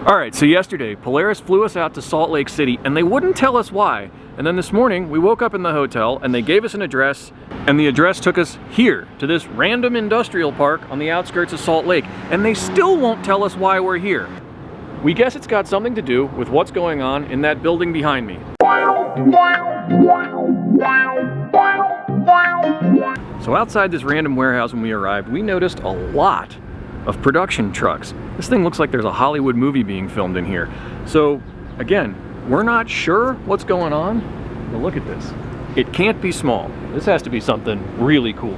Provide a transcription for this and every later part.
Alright, so yesterday, Polaris flew us out to Salt Lake City, and they wouldn't tell us why. And then this morning, we woke up in the hotel, and they gave us an address, and the address took us here, to this random industrial park on the outskirts of Salt Lake, and they still won't tell us why we're here. We guess it's got something to do with what's going on in that building behind me. So outside this random warehouse when we arrived, we noticed a lot of production trucks. This thing looks like there's a Hollywood movie being filmed in here. So again, we're not sure what's going on, but look at this. It can't be small. This has to be something really cool.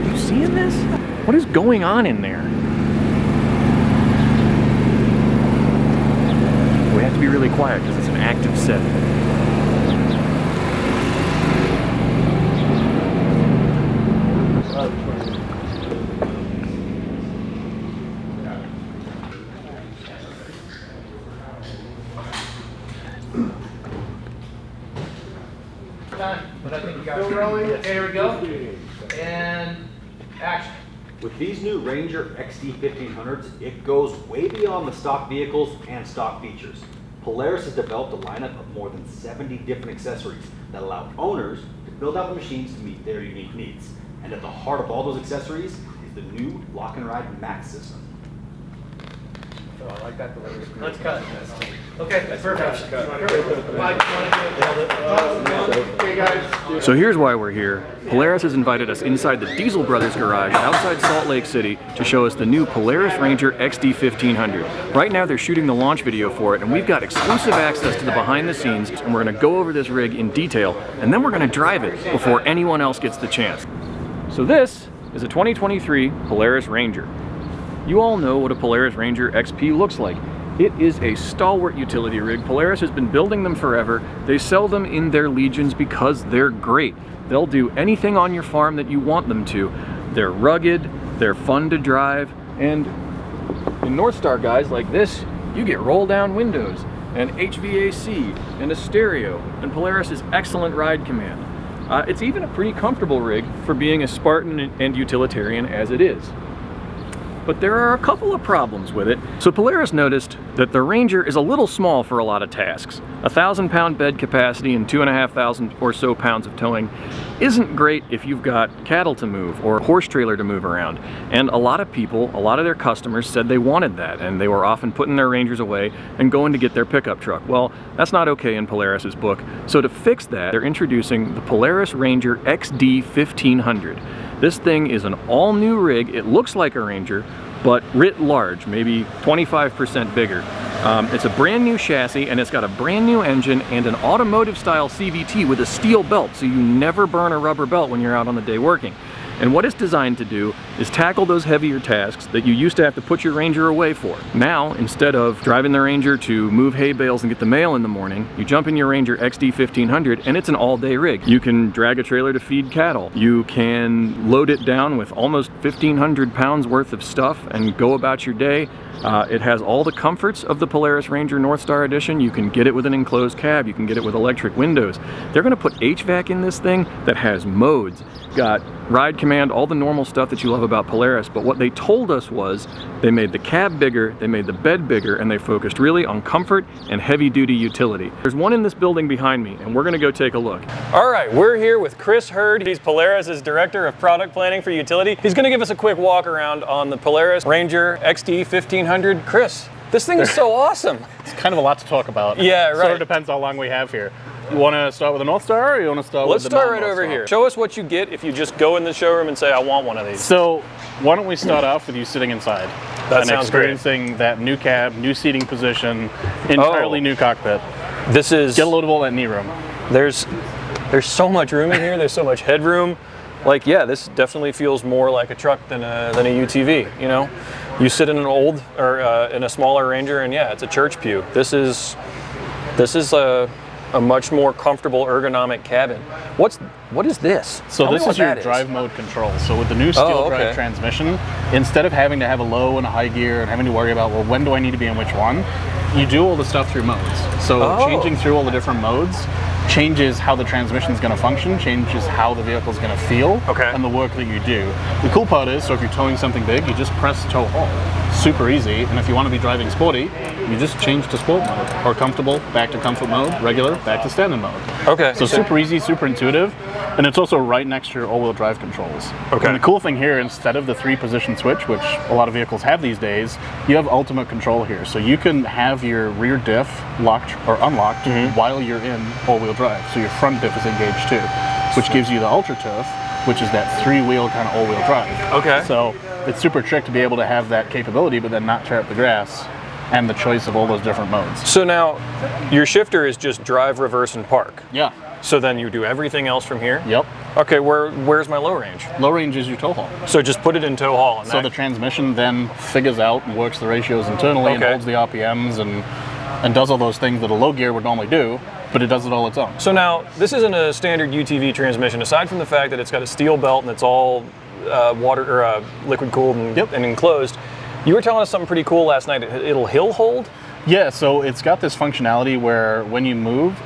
You seeing this? What is going on in there? We have to be really quiet because it's an active set. But I think you got it. Still rolling. There we go. And action. With these new Ranger XD 1500s, it goes way beyond the stock vehicles and stock features. Polaris has developed a lineup of more than 70 different accessories that allow owners to build out the machines to meet their unique needs. And at the heart of all those accessories is the new Lock and Ride Max system. Oh, I like that. Let's cut. Okay, that's perfect. So here's why we're here. Polaris has invited us inside the Diesel Brothers garage outside Salt Lake City to show us the new Polaris Ranger XD 1500. Right now they're shooting the launch video for it, and we've got exclusive access to the behind the scenes, and we're going to go over this rig in detail, and then we're going to drive it before anyone else gets the chance. So this is a 2023 Polaris Ranger. You all know what a Polaris Ranger XP looks like. It is a stalwart utility rig. Polaris has been building them forever. They sell them in their legions because they're great. They'll do anything on your farm that you want them to. They're rugged, they're fun to drive, and in North Star guys like this, you get roll down windows and HVAC and a stereo, and Polaris's excellent ride command. It's even a pretty comfortable rig for being as Spartan and utilitarian as it is. But there are a couple of problems with it. So Polaris noticed that the Ranger is a little small for a lot of tasks. 1,000-pound bed capacity and 2,500 or so pounds of towing isn't great if you've got cattle to move or a horse trailer to move around. And a lot of people, a lot of their customers said they wanted that, and they were often putting their Rangers away and going to get their pickup truck. Well, that's not okay in Polaris's book. So to fix that, they're introducing the Polaris Ranger XD 1500. This thing is an all-new rig. It looks like a Ranger, but writ large, maybe 25% bigger. It's a brand new chassis, and it's got a brand new engine and an automotive-style CVT with a steel belt, so you never burn a rubber belt when you're out on the day working. And what it's designed to do is tackle those heavier tasks that you used to have to put your Ranger away for. Now, instead of driving the Ranger to move hay bales and get the mail in the morning, you jump in your Ranger XD 1500 and it's an all-day rig. You can drag a trailer to feed cattle. You can load it down with almost 1,500 pounds worth of stuff and go about your day. It has all the comforts of the Polaris Ranger North Star Edition. You can get it with an enclosed cab. You can get it with electric windows. They're going to put HVAC in this thing that has modes. Got ride command, all the normal stuff that you love about Polaris, but what they told us was they made the cab bigger, they made the bed bigger, and they focused really on comfort and heavy-duty utility. There's one in this building behind me, and we're going to go take a look. All right, we're here with Chris Hurd. He's Polaris's Director of Product Planning for Utility. He's going to give us a quick walk around on the Polaris Ranger XD 1500. Chris, this thing is so awesome. It's kind of a lot to talk about. Yeah, right. Sort of depends how long we have here. You want to start with the North Star, or you want to start with the Let's start right over here. Show us what you get if you just go in the showroom and say, I want one of these. So why don't we start off with you sitting inside That and sounds experiencing great. That new cab, new seating position, entirely new cockpit. This is... Get a load of all that knee room. There's so much room in here. There's so much headroom. Like, yeah, this definitely feels more like a truck than a UTV, you know? You sit in an old, or in a smaller Ranger, and yeah, it's a church pew. This is a much more comfortable ergonomic cabin. What is this? So Tell this me what is your that drive mode control. So with the new steel drive transmission, instead of having to have a low and a high gear and having to worry about, well, when do I need to be in which one, you do all the stuff through modes. So changing through all the different modes changes how the transmission is going to function, changes how the vehicle is going to feel, and the work that you do. The cool part is, so if you're towing something big, you just press tow haul. super easy. And if you want to be driving sporty, you just change to sport mode, or comfortable, back to comfort mode, regular, back to standard mode. Okay. So super easy, super intuitive, and it's also right next to your all-wheel drive controls. Okay. And the cool thing here, instead of the 3-position switch, which a lot of vehicles have these days, you have ultimate control here. So you can have your rear diff locked or unlocked while you're in all-wheel drive. So your front diff is engaged too, which gives you the Ultra Turf, which is that 3-wheel kind of all-wheel drive. Okay. So it's super trick to be able to have that capability, but then not tear up the grass, and the choice of all those different modes. So now, your shifter is just drive, reverse, and park. Yeah. So then you do everything else from here? Yep. Okay, where's my low range? Low range is your tow haul. So just put it in tow haul. And So the transmission then figures out and works the ratios internally and holds the RPMs and does all those things that a low gear would normally do, but it does it all its own. So now, this isn't a standard UTV transmission, aside from the fact that it's got a steel belt and it's all water or liquid cooled and enclosed. You were telling us something pretty cool last night. It'll hill hold? Yeah, so it's got this functionality where when you move,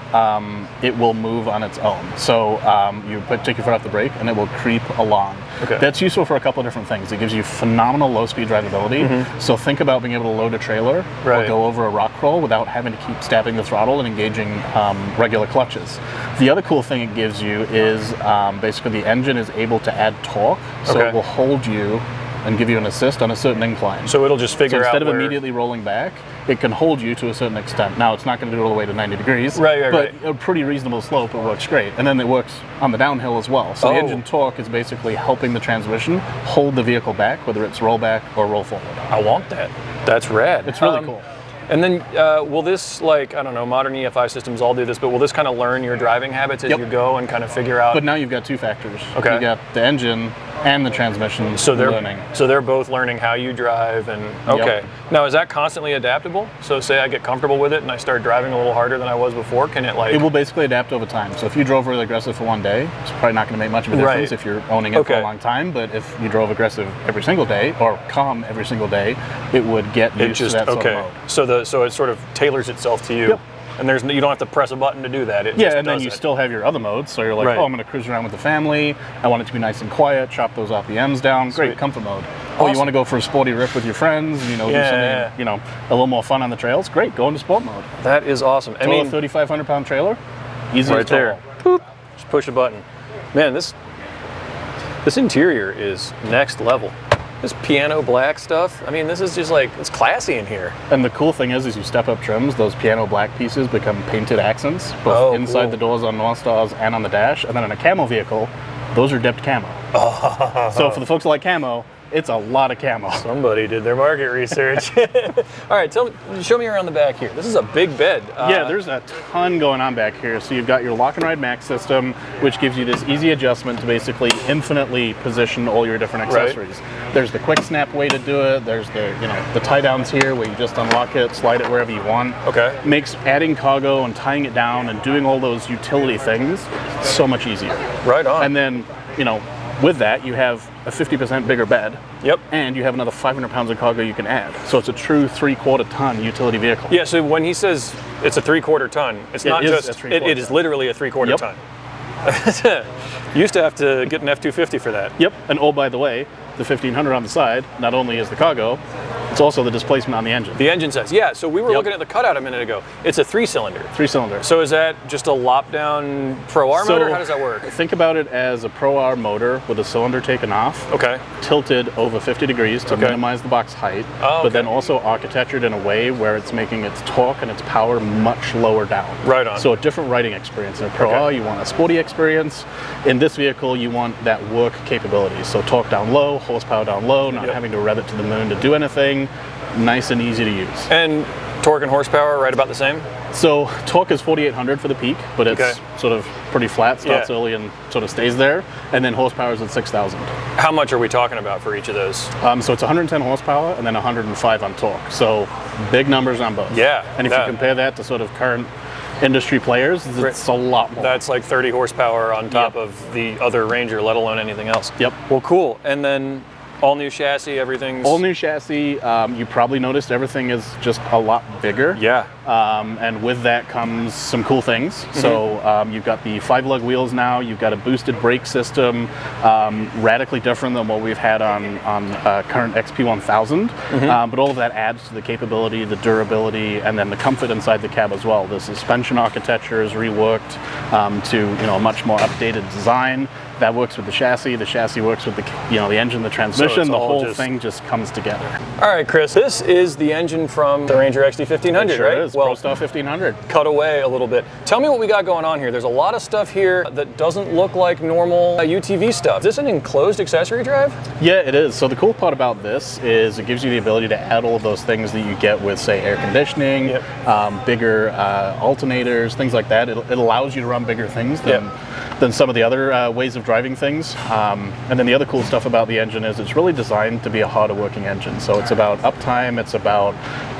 it will move on its own. So you take your foot off the brake and it will creep along. Okay. That's useful for a couple of different things. It gives you phenomenal low-speed drivability. So think about being able to load a trailer or go over a rock crawl without having to keep stabbing the throttle and engaging regular clutches. The other cool thing it gives you is basically the engine is able to add torque, so it will hold you and give you an assist on a certain incline. So it'll just figure out instead of immediately rolling back, it can hold you to a certain extent. Now, it's not going to do it all the way to 90 degrees, but a pretty reasonable slope, it works great. And then it works on the downhill as well. So the engine torque is basically helping the transmission hold the vehicle back, whether it's roll back or roll forward. I want that. That's rad. It's really cool. And then will this, like, I don't know, modern EFI systems all do this, but will this kind of learn your driving habits as you go and kind of figure out? But now you've got two factors. Okay. You got the engine and the transmission learning. So they're both learning how you drive and, okay. Now, is that constantly adaptable? So say I get comfortable with it and I start driving a little harder than I was before, can it like? It will basically adapt over time. So if you drove really aggressive for one day, it's probably not going to make much of a difference if you're owning it for a long time. But if you drove aggressive every single day or calm every single day, it would get used to that sort of mode. So it sort of tailors itself to you. Yep. And you don't have to press a button to do that. It just and then you still have your other modes. So you're like, oh, I'm going to cruise around with the family. I want it to be nice and quiet. Chop those RPMs down. Great, comfort mode. Oh, you want to go for a sporty rip with your friends? Do something, a little more fun on the trails? Great, go into sport mode. That is awesome. I mean, a 3,500-pound trailer, easy right there. Boop. Just push a button. Man, this interior is next level. This piano black stuff, I mean, this is just like, it's classy in here. And the cool thing is you step up trims, those piano black pieces become painted accents, both inside the doors on North Stars and on the dash. And then in a camo vehicle, those are dipped camo. So for the folks that like camo, it's a lot of camo. Somebody did their market research. All right, show me around the back here. This is a big bed. There's a ton going on back here. So you've got your Lock and Ride Max system, which gives you this easy adjustment to basically infinitely position all your different accessories. There's the quick snap way to do it. There's the tie downs here where you just unlock it, slide it wherever you want. Okay. Makes adding cargo and tying it down and doing all those utility things so much easier. Right on. And then, with that, you have a 50% bigger bed. Yep. And you have another 500 pounds of cargo you can add. So it's a true 3/4 ton utility vehicle. Yeah, so when he says it's a 3/4 ton, it is literally a 3/4 ton. You used to have to get an F-250 for that. Yep, and oh, by the way, the 1500 on the side, not only is the cargo, it's also the displacement on the engine. The engine says, yeah, so we were looking at the cutout a minute ago. It's a 3-cylinder. 3-cylinder. So is that just a lop-down Pro R motor? How does that work? Think about it as a Pro R motor with a cylinder taken off, tilted over 50 degrees to minimize the box height, but then also architectured in a way where it's making its torque and its power much lower down. Right on. So a different riding experience. In a Pro R, you want a sporty experience. In this vehicle, you want that work capability. So torque down low, horsepower down low, not having to rev it to the moon to do anything. Nice and easy to use. And torque and horsepower right about the same? So torque is 4,800 for the peak, but it's sort of pretty flat, starts early and sort of stays there. And then horsepower is at 6,000. How much are we talking about for each of those? So it's 110 horsepower and then 105 on torque. So big numbers on both. Yeah. And if you compare that to sort of current industry players, it's a lot more. That's like 30 horsepower on top of the other Ranger, let alone anything else. Yep. Well, cool. And then All new chassis, everything's... All new chassis. You probably noticed everything is just a lot bigger. Yeah. And with that comes some cool things. So you've got the 5-lug wheels now. You've got a boosted brake system, radically different than what we've had on current XP1000. But all of that adds to the capability, the durability, and then the comfort inside the cab as well. The suspension architecture is reworked to a much more updated design. That works with the chassis works with the the engine, the transmission, the whole thing just comes together. All right, Chris, this is the engine from the Ranger XD1500, it sure right? Is. Well, ProStar 1500. Cut away a little bit. Tell me what we got going on here. There's a lot of stuff here that doesn't look like normal UTV stuff. Is this an enclosed accessory drive? Yeah, it is. So the cool part about this is it gives you the ability to add all of those things that you get with, say, air conditioning, bigger alternators, things like that. It allows you to run bigger things than some of the other ways of driving things. And then the other cool stuff about the engine is it's really designed to be a harder working engine. So it's about uptime, it's about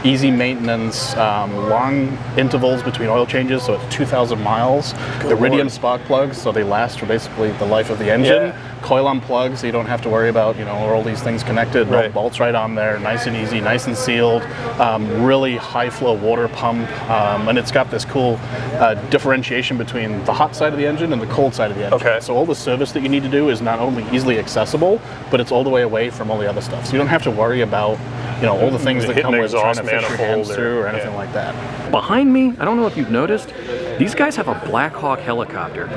easy maintenance, long intervals between oil changes, so it's 2,000 miles. Iridium spark plugs, so they last for basically the life of the engine. Coil on plugs, so you don't have to worry about, are all these things connected, no bolts right on there, nice and easy, nice and sealed, really high flow water pump, and it's got this cool differentiation between the hot side of the engine and the cold side of the engine. So all the service that you need to do is not only easily accessible, but it's all the way away from all the other stuff. So you don't have to worry about, all the things that come with trying to fish your hands through or anything like that. Behind me, I don't know if you've noticed, these guys have a Black Hawk helicopter.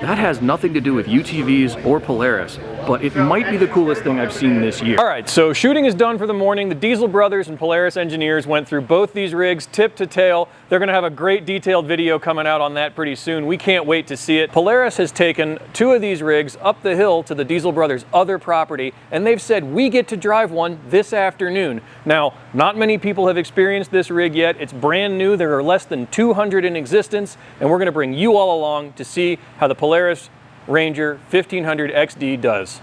That has nothing to do with UTVs or Polaris, but it might be the coolest thing I've seen this year. All right, so shooting is done for the morning. The Diesel brothers and Polaris engineers went through both these rigs tip to tail. They're gonna have a great detailed video coming out on that pretty soon. We can't wait to see it. Polaris has taken 2 of these rigs up the hill to the Diesel brothers' other property, and they've said we get to drive one this afternoon. Now, not many people have experienced this rig yet. It's brand new. There are less than 200 in existence, and we're gonna bring you all along to see how the Polaris Ranger 1500 XD does.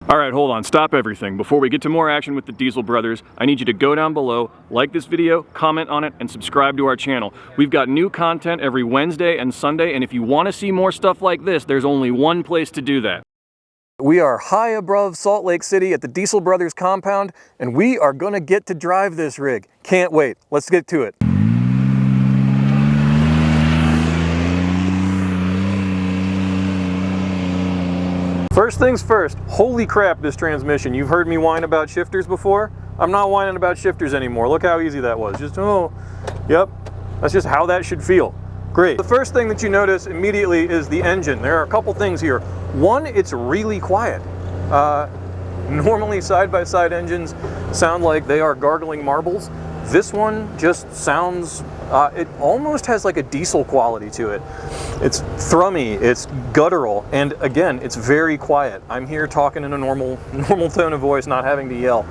All right, hold on, stop everything. Before we get to more action with the Diesel brothers, I need you to go down below, like this video, comment on it, and subscribe to our channel. We've got new content every Wednesday and Sunday, and if you want to see more stuff like this, there's only one place to do that. We are high above Salt Lake City at the Diesel brothers compound, and we are gonna get to drive this rig. Can't wait. Let's get to it. First things first, holy crap, this transmission. You've heard me whine about shifters before. I'm not whining about shifters anymore. Look how easy that was. Just, yep, that's just how that should feel. Great. The first thing that you notice immediately is the engine. There are a couple things here. One, it's really quiet. Normally side-by-side engines sound like they are gargling marbles. This one just sounds, it almost has like a diesel quality to it. It's thrummy, it's guttural, and again, it's very quiet. I'm here talking in a normal tone of voice, not having to yell.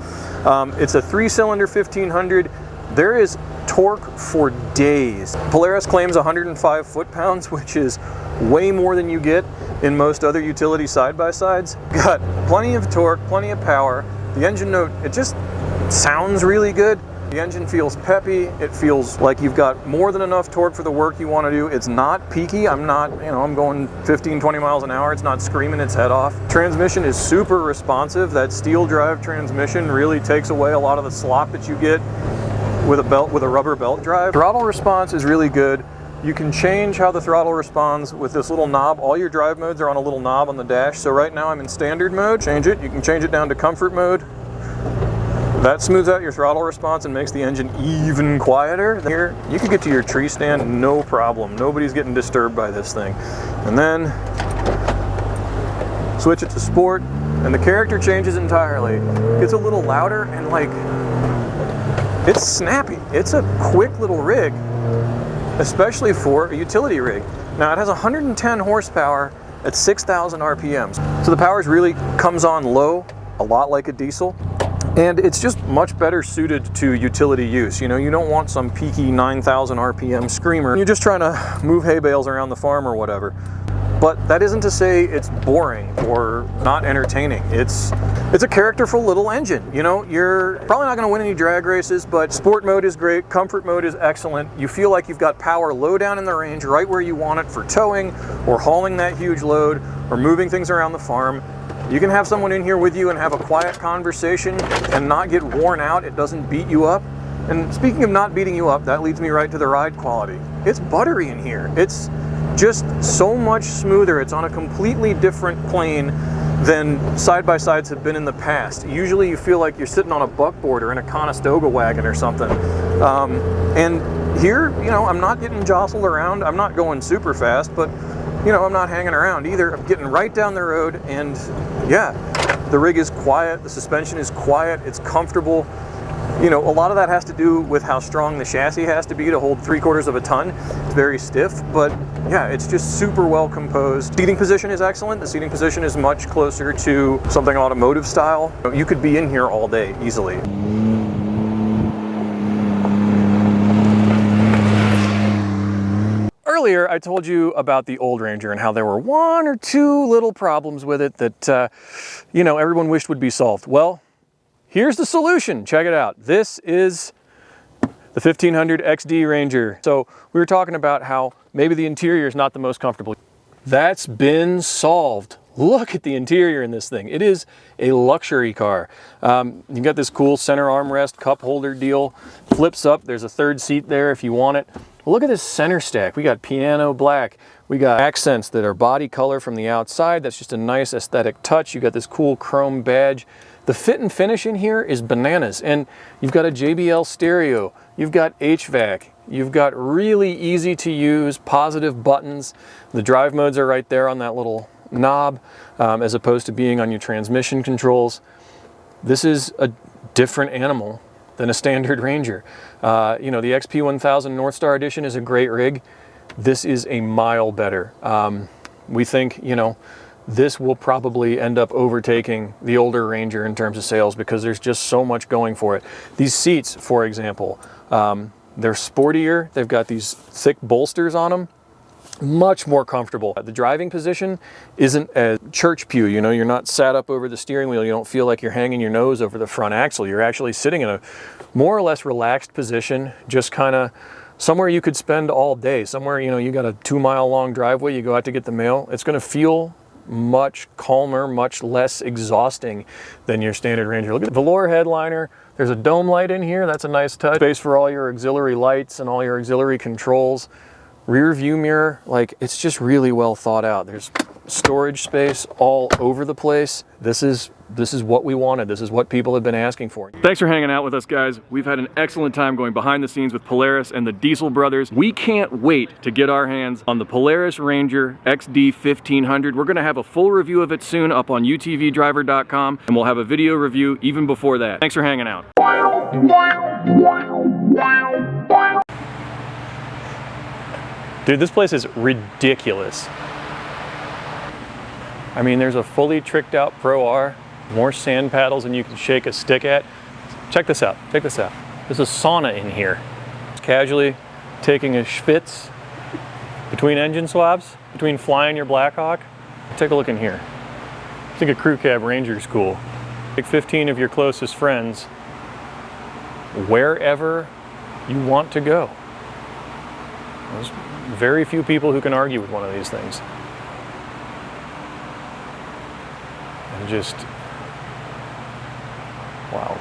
It's a 3-cylinder 1500. There is torque for days. Polaris claims 105 foot-pounds, which is way more than you get in most other utility side-by-sides. Got plenty of torque, plenty of power. The engine note, it just sounds really good. The engine feels peppy. It feels like you've got more than enough torque for the work you want to do. It's not peaky. I'm not, I'm going 15, 20 miles an hour. It's not screaming its head off. Transmission is super responsive. That steel drive transmission really takes away a lot of the slop that you get with a rubber belt drive. Throttle response is really good. You can change how the throttle responds with this little knob. All your drive modes are on a little knob on the dash. So right now I'm in standard mode. Change it. You can change it down to comfort mode. That smooths out your throttle response and makes the engine even quieter. Here, you can get to your tree stand no problem. Nobody's getting disturbed by this thing. And then switch it to sport, and the character changes entirely. It's a little louder and it's snappy. It's a quick little rig, especially for a utility rig. Now it has 110 horsepower at 6,000 RPMs. So the power really comes on low, a lot like a diesel. And it's just much better suited to utility use. You don't want some peaky 9,000 RPM screamer. You're just trying to move hay bales around the farm or whatever. But that isn't to say it's boring or not entertaining. It's a characterful little engine. You're probably not gonna win any drag races, but sport mode is great, comfort mode is excellent. You feel like you've got power low down in the range, right where you want it for towing or hauling that huge load or moving things around the farm. You can have someone in here with you and have a quiet conversation and not get worn out. It doesn't beat you up. And speaking of not beating you up, that leads me right to the ride quality. It's buttery in here. It's just so much smoother. It's on a completely different plane than side-by-sides have been in the past. Usually you feel like you're sitting on a buckboard or in a Conestoga wagon or something. And here, you know, I'm not getting jostled around. I'm not going super fast, but you know, I'm not hanging around either. I'm getting right down the road, and yeah, the rig is quiet, the suspension is quiet, it's comfortable. You know, a lot of that has to do with how strong the chassis has to be to hold 3/4 of a ton. It's very stiff, but yeah, it's just super well composed. Seating position is excellent. The seating position is much closer to something automotive style. You could be in here all day easily. Earlier, I told you about the old Ranger and how there were 1 or 2 little problems with it that, you know, everyone wished would be solved. Well, here's the solution. Check it out. This is the 1500 XD Ranger. So we were talking about how maybe the interior is not the most comfortable. That's been solved. Look at the interior in this thing. It is a luxury car. You've got this cool center armrest cup holder deal. Flips up. There's a 3rd seat there if you want it. Look at this center stack. We got piano black. We got accents that are body color from the outside. That's just a nice aesthetic touch. You got this cool chrome badge. The fit and finish in here is bananas. And you've got a JBL stereo. You've got HVAC. You've got really easy to use positive buttons. The drive modes are right there on that little knob, as opposed to being on your transmission controls. This is a different animal than a standard Ranger. You know, the XP1000 Northstar Edition is a great rig. This is a mile better. We think, you know, this will probably end up overtaking the older Ranger in terms of sales because there's just so much going for it. These seats, for example, they're sportier. They've got these thick bolsters on them. Much more comfortable. The driving position isn't a church pew, you know, you're not sat up over the steering wheel, you don't feel like you're hanging your nose over the front axle. You're actually sitting in a more or less relaxed position, just kind of somewhere you could spend all day. Somewhere, you know, you got a 2-mile long driveway, you go out to get the mail. It's going to feel much calmer, much less exhausting than your standard Ranger. Look at the velour headliner. There's a dome light in here. That's a nice touch. Space for all your auxiliary lights and all your auxiliary controls. Rear view mirror, like, it's just really well thought out. There's storage space all over the place. This is what we wanted. This is what people have been asking for. Thanks for hanging out with us, guys. We've had an excellent time going behind the scenes with Polaris and the Diesel brothers. We can't wait to get our hands on the Polaris Ranger XD 1500. We're gonna have a full review of it soon up on UTVDriver.com, and we'll have a video review even before that. Thanks for hanging out. Dude, this place is ridiculous. I mean, there's a fully tricked out Pro R, more sand paddles than you can shake a stick at. Check this out, check this out. There's a sauna in here. Casually taking a schwitz between engine swaps, between flying your Blackhawk. Take a look in here. I think a crew cab Ranger's cool. Take 15 of your closest friends wherever you want to go. There's very few people who can argue with one of these things. And just wild.